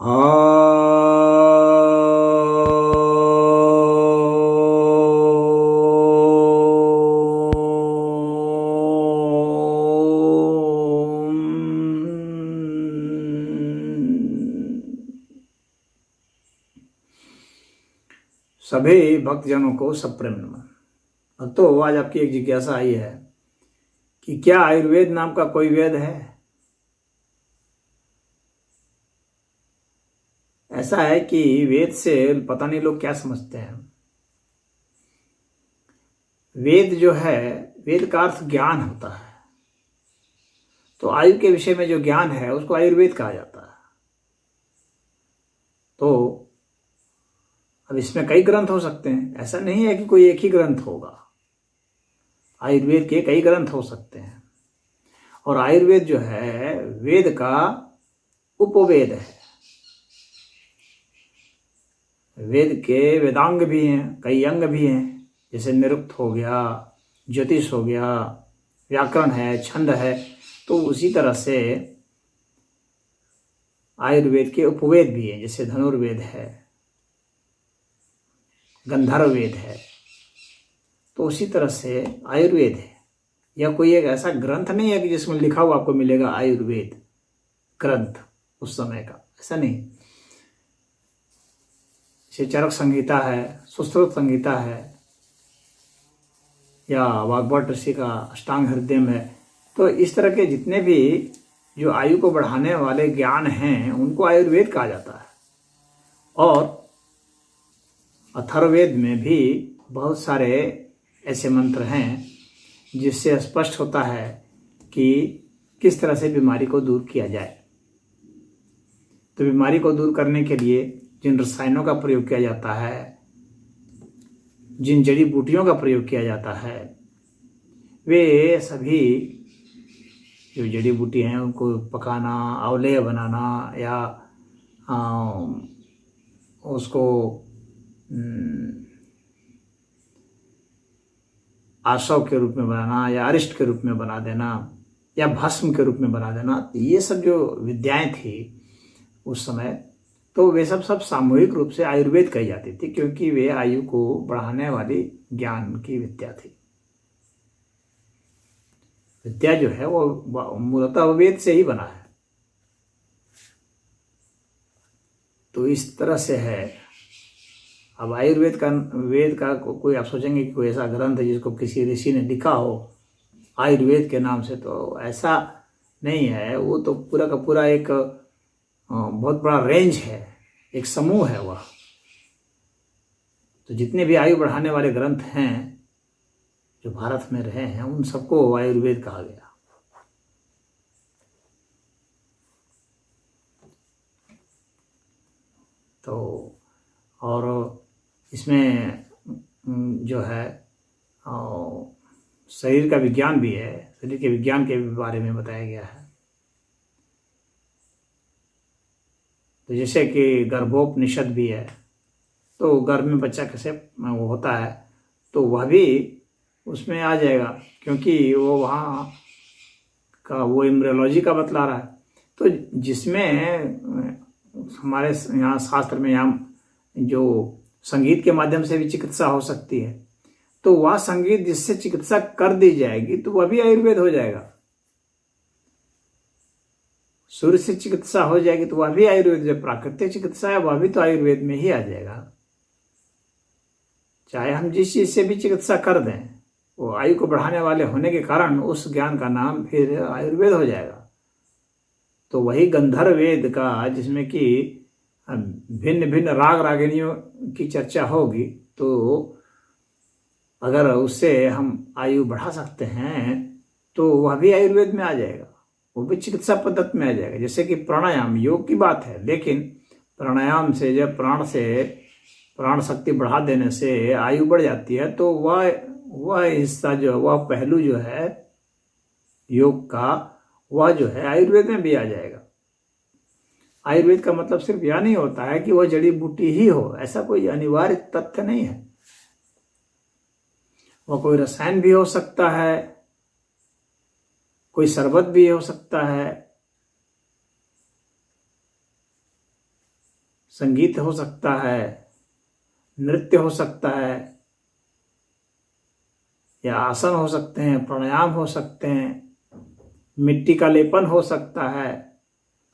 सभी भक्तजनों को सप्रेम नमन। भक्तों, आज आपकी एक जिज्ञासा आई है कि क्या आयुर्वेद नाम का कोई वेद है? ऐसा है कि वेद से पता नहीं लोग क्या समझते हैं। वेद जो है, वेद का अर्थ ज्ञान होता है। तो आयु के विषय में जो ज्ञान है उसको आयुर्वेद कहा जाता है। तो अब इसमें कई ग्रंथ हो सकते हैं, ऐसा नहीं है कि कोई एक ही ग्रंथ होगा। आयुर्वेद के कई ग्रंथ हो सकते हैं और आयुर्वेद जो है वेद का उपवेद है। वेद के वेदांग भी हैं, कई अंग भी हैं, जैसे निरुक्त हो गया, ज्योतिष हो गया, व्याकरण है, छंद है। तो उसी तरह से आयुर्वेद के उपवेद भी हैं, जैसे धनुर्वेद है, गंधर्व वेद है। तो उसी तरह से आयुर्वेद है। यह कोई एक ऐसा ग्रंथ नहीं है कि जिसमें लिखा हुआ आपको मिलेगा आयुर्वेद ग्रंथ उस समय का, ऐसा नहीं। जैसे चरक संहिता है, सुश्रुत संहिता है, या वाग्भट ऋषि का अष्टांग हृदयम है। तो इस तरह के जितने भी जो आयु को बढ़ाने वाले ज्ञान हैं उनको आयुर्वेद कहा जाता है। और अथर्ववेद में भी बहुत सारे ऐसे मंत्र हैं जिससे स्पष्ट होता है कि किस तरह से बीमारी को दूर किया जाए। तो बीमारी को दूर करने के लिए जिन रसायनों का प्रयोग किया जाता है, जिन जड़ी बूटियों का प्रयोग किया जाता है, वे सभी जो जड़ी बूटी हैं उनको पकाना, अवलेह बनाना, या उसको आसव के रूप में बनाना, या अरिष्ट के रूप में बना देना, या भस्म के रूप में बना देना, ये सब जो विद्याएं थी उस समय, तो वे सब सामूहिक रूप से आयुर्वेद कही जाती थी, क्योंकि वे आयु को बढ़ाने वाली ज्ञान की विद्या थी। विद्या जो है वो मूलतः वेद से ही बना है। तो इस तरह से है। अब आयुर्वेद का, वेद का कोई आप सोचेंगे कि कोई ऐसा ग्रंथ है जिसको किसी ऋषि ने लिखा हो आयुर्वेद के नाम से, तो ऐसा नहीं है। वो तो पूरा का पूरा एक बहुत बड़ा रेंज है, एक समूह है वह। तो जितने भी आयु बढ़ाने वाले ग्रंथ हैं जो भारत में रहे हैं उन सबको आयुर्वेद कहा गया। तो और इसमें जो है शरीर का विज्ञान भी है, शरीर के विज्ञान के बारे में बताया गया है। तो जैसे कि गर्भोपनिषद भी है, तो गर्भ में बच्चा कैसे वो होता है, तो वह भी उसमें आ जाएगा, क्योंकि वो वहाँ का वो एम्ब्रियोलॉजी का बतला रहा है। तो जिसमें हमारे यहाँ शास्त्र में यहाँ जो संगीत के माध्यम से भी चिकित्सा हो सकती है, तो वह संगीत जिससे चिकित्सा कर दी जाएगी तो वह भी आयुर्वेद हो जाएगा। सूर्य से चिकित्सा हो जाएगी तो वह भी आयुर्वेद, जो प्राकृतिक चिकित्सा है वह भी तो आयुर्वेद में ही आ जाएगा। चाहे हम जिस चीज से भी चिकित्सा कर दें, वो आयु को बढ़ाने वाले होने के कारण उस ज्ञान का नाम फिर आयुर्वेद हो जाएगा। तो वही गंधर्व वेद का, जिसमें कि भिन्न भिन्न राग रागिनियों की चर्चा होगी, तो अगर उससे हम आयु बढ़ा सकते हैं तो वह भी आयुर्वेद में आ जाएगा, वो भी चिकित्सा पद्धति में आ जाएगा। जैसे कि प्राणायाम, योग की बात है, लेकिन प्राणायाम से जब प्राण शक्ति बढ़ा देने से आयु बढ़ जाती है, तो वह हिस्सा जो, वह पहलू जो है योग का, वह जो है आयुर्वेद में भी आ जाएगा। आयुर्वेद का मतलब सिर्फ यह नहीं होता है कि वह जड़ी बूटी ही हो, ऐसा कोई अनिवार्य तथ्य नहीं है। वह कोई रसायन भी हो सकता है, कोई शरबत भी हो सकता है, संगीत हो सकता है, नृत्य हो सकता है, या आसन हो सकते हैं, प्राणायाम हो सकते हैं, मिट्टी का लेपन हो सकता है,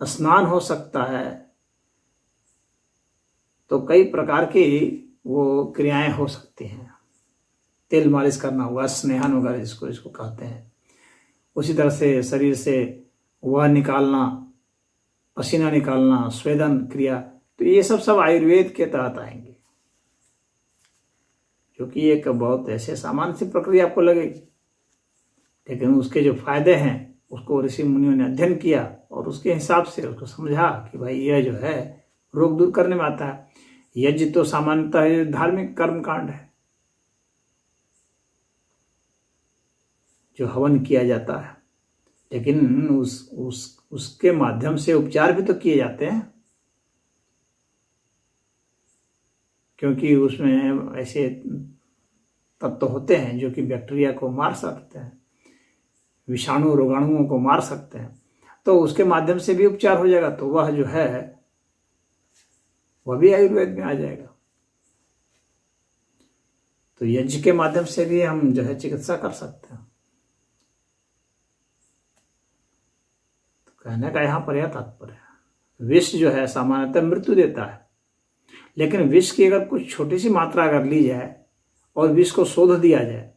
स्नान हो सकता है। तो कई प्रकार की वो क्रियाएं हो सकती हैं। तेल मालिश करना हुआ, स्नेहन वगैरह इसको कहते हैं। उसी तरह से शरीर से वह निकालना, पसीना निकालना, स्वेदन क्रिया, तो ये सब आयुर्वेद के तहत आएंगे, क्योंकि एक बहुत ऐसे सामान्य सी प्रक्रिया आपको लगेगी, लेकिन उसके जो फायदे हैं उसको ऋषि मुनियों ने अध्ययन किया और उसके हिसाब से उसको समझा कि भाई यह जो है रोग दूर करने में आता है। यज्ञ तो सामान्यतः धार्मिक कर्मकांड है, जो हवन किया जाता है, लेकिन उसके माध्यम से उपचार भी तो किए जाते हैं, क्योंकि उसमें ऐसे तत्व होते हैं जो कि बैक्टीरिया को मार सकते हैं, विषाणु रोगाणुओं को मार सकते हैं। तो उसके माध्यम से भी उपचार हो जाएगा, तो वह जो है वह भी आयुर्वेद में आ जाएगा। तो यज्ञ के माध्यम से भी हम जो है चिकित्सा कर सकते हैं। तो कहने का यहाँ पर यह तात्पर्य है, विष जो है सामान्यतः मृत्यु देता है, लेकिन विष की अगर कुछ छोटी सी मात्रा अगर ली जाए और विष को शोध दिया जाए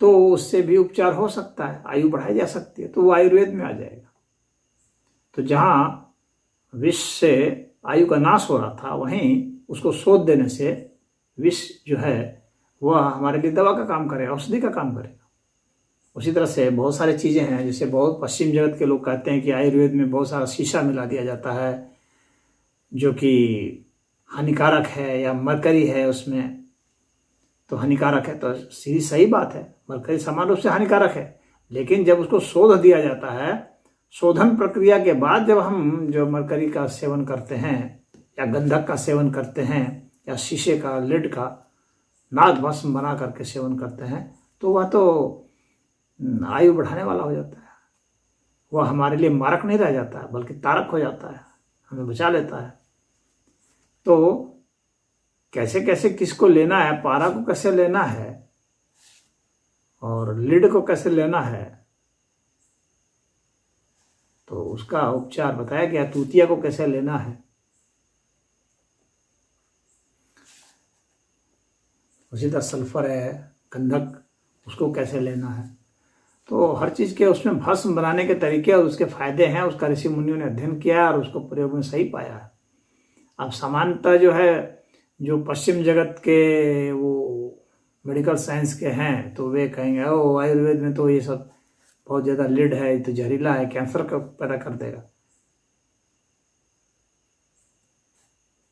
तो उससे भी उपचार हो सकता है, आयु बढ़ाई जा सकती है, तो वो आयुर्वेद में आ जाएगा। तो जहाँ विष से आयु का नाश हो रहा था, वहीं उसको शोध देने से विष जो है वह हमारे लिए दवा का काम करेगा, औषधि का काम करेगा। उसी तरह से बहुत सारी चीज़ें हैं, जैसे बहुत पश्चिम जगत के लोग कहते हैं कि आयुर्वेद में बहुत सारा शीशा मिला दिया जाता है जो कि हानिकारक है, या मरकरी है उसमें, तो हानिकारक है। तो सीधी सही बात है, मरकरी समान रूप से हानिकारक है, लेकिन जब उसको शोध दिया जाता है, शोधन प्रक्रिया के बाद जब हम जो मरकरी का सेवन करते हैं या गंधक का सेवन करते हैं या शीशे का लेड का नाग भस्म बना करके सेवन करते हैं, तो वह तो आयु बढ़ाने वाला हो जाता है। वह हमारे लिए मारक नहीं रह जाता है, बल्कि तारक हो जाता है, हमें बचा लेता है। तो कैसे कैसे किसको लेना है, पारा को कैसे लेना है और लीड को कैसे लेना है, तो उसका उपचार बताया गया। तूतिया को कैसे लेना है, उसी तरह सल्फर है, गंधक, उसको कैसे लेना है। तो हर चीज़ के उसमें भस्म बनाने के तरीके और उसके फायदे हैं, उसका ऋषि मुनियों ने अध्ययन किया और उसको प्रयोग में सही पाया है। अब सामान्यतः जो है, जो पश्चिम जगत के वो मेडिकल साइंस के हैं, तो वे कहेंगे ओ आयुर्वेद में तो ये सब बहुत ज़्यादा लीड है, तो जहरीला है, कैंसर का पैदा कर देगा।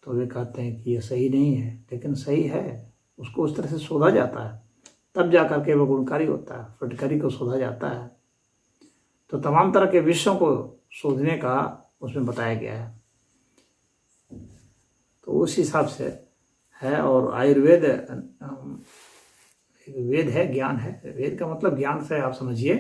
तो वे कहते हैं कि ये सही नहीं है, लेकिन सही है। उसको उस तरह से शोधा जाता है, तब जा करके वो गुणकारी होता है। फटकरी को शोधा जाता है, तो तमाम तरह के विषयों को शोधने का उसमें बताया गया है। तो उस हिसाब से है। और आयुर्वेद वेद है, ज्ञान है। वेद का मतलब ज्ञान से आप समझिए।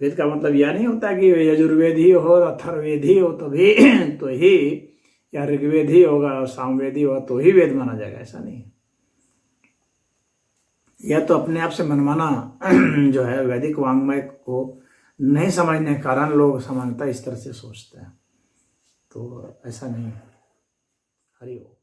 वेद का मतलब यह नहीं होता कि यजुर्वेद ही हो, अथर्ववेद ही हो तभी तो ही, या ऋग्वेद ही होगा, सामवेद ही होगा तो ही वेद माना जाएगा, ऐसा नहीं है। यह तो अपने आप से मनमाना जो है वैदिक वांग्मय को नहीं समझने के कारण लोग सामान्यतः इस तरह से सोचते हैं, तो ऐसा नहीं है। हरि ओम।